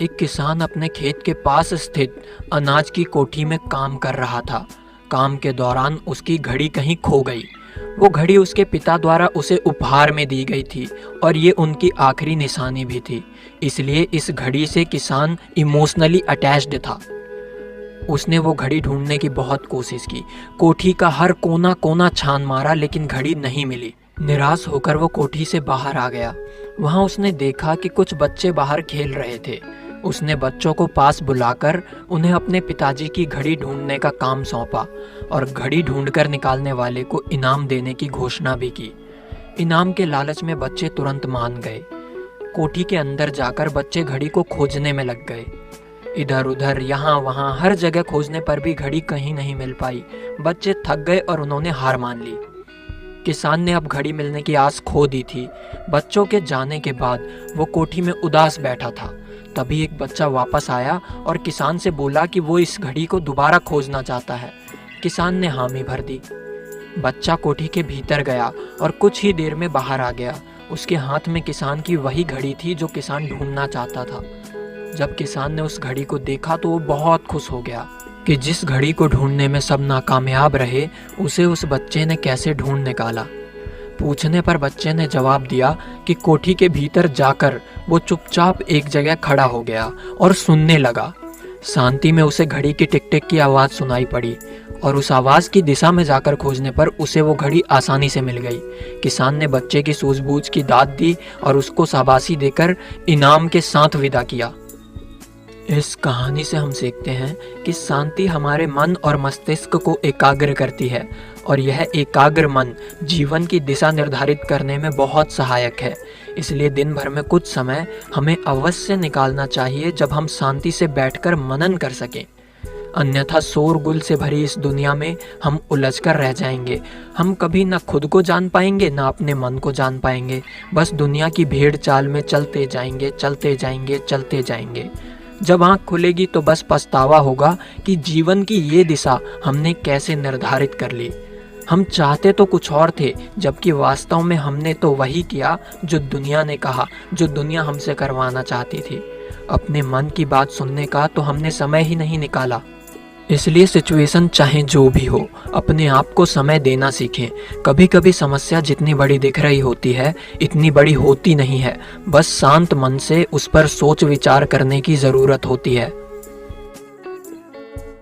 एक किसान अपने खेत के पास स्थित अनाज की कोठी में काम कर रहा था। काम के दौरान उसकी घड़ी कहीं खो गई। वो घड़ी उसके पिता द्वारा उसे उपहार में दी गई थी और ये उनकी आखिरी निशानी भी थी। इसलिए इस घड़ी से किसान इमोशनली अटैच्ड था। उसने वो घड़ी ढूंढने की बहुत कोशिश की। कोठी का हर कोना कोना छान मारा, लेकिन घड़ी नहीं मिली। निराश होकर वो कोठी से बाहर आ गया। वहां उसने देखा कि कुछ बच्चे बाहर खेल रहे थे। उसने बच्चों को पास बुलाकर उन्हें अपने पिताजी की घड़ी ढूंढने का काम सौंपा और घड़ी ढूंढकर निकालने वाले को इनाम देने की घोषणा भी की। इनाम के लालच में बच्चे तुरंत मान गए। कोठी के अंदर जाकर बच्चे घड़ी को खोजने में लग गए। इधर उधर यहाँ वहाँ हर जगह खोजने पर भी घड़ी कहीं नहीं मिल पाई। बच्चे थक गए और उन्होंने हार मान ली। किसान ने अब घड़ी मिलने की आस खो दी थी। बच्चों के जाने के बाद वो कोठी में उदास बैठा था। तभी एक बच्चा वापस आया और किसान से बोला कि वो इस घड़ी को दोबारा खोजना चाहता है। किसान ने हामी भर दी। बच्चा कोठी के भीतर गया और कुछ ही देर में बाहर आ गया। उसके हाथ में किसान की वही घड़ी थी जो किसान ढूंढना चाहता था। जब किसान ने उस घड़ी को देखा तो वो बहुत खुश हो गया कि जिस घड़ी को ढूंढने में सब नाकामयाब रहे, उसे उस बच्चे ने कैसे ढूंढ निकाला। पूछने पर बच्चे ने जवाब दिया कि कोठी के भीतर जाकर वो चुपचाप एक जगह खड़ा हो गया और सुनने लगा। शांति में उसे घड़ी की टिक टिक की आवाज़ सुनाई पड़ी और उस आवाज़ की दिशा में जाकर खोजने पर उसे वो घड़ी आसानी से मिल गई। किसान ने बच्चे की सूझबूझ की दाद दी और उसको शाबाशी देकर इनाम के साथ विदा किया। इस कहानी से हम सीखते हैं कि शांति हमारे मन और मस्तिष्क को एकाग्र करती है और यह एकाग्र मन जीवन की दिशा निर्धारित करने में बहुत सहायक है। इसलिए दिन भर में कुछ समय हमें अवश्य निकालना चाहिए जब हम शांति से बैठकर मनन कर सकें। अन्यथा शोरगुल से भरी इस दुनिया में हम उलझकर रह जाएंगे। हम कभी न खुद को जान पाएंगे, न अपने मन को जान पाएंगे। बस दुनिया की भीड़ चाल में चलते जाएंगे, चलते जाएंगे, चलते जाएंगे। जब आँख खुलेगी तो बस पछतावा होगा कि जीवन की ये दिशा हमने कैसे निर्धारित कर ली। हम चाहते तो कुछ और थे, जबकि वास्तव में हमने तो वही किया जो दुनिया ने कहा, जो दुनिया हमसे करवाना चाहती थी। अपने मन की बात सुनने का तो हमने समय ही नहीं निकाला। इसलिए सिचुएशन चाहे जो भी हो, अपने आप को समय देना सीखें। कभी कभी समस्या जितनी बड़ी दिख रही होती है, इतनी बड़ी होती नहीं है। बस शांत मन से उस पर सोच विचार करने की ज़रूरत होती है।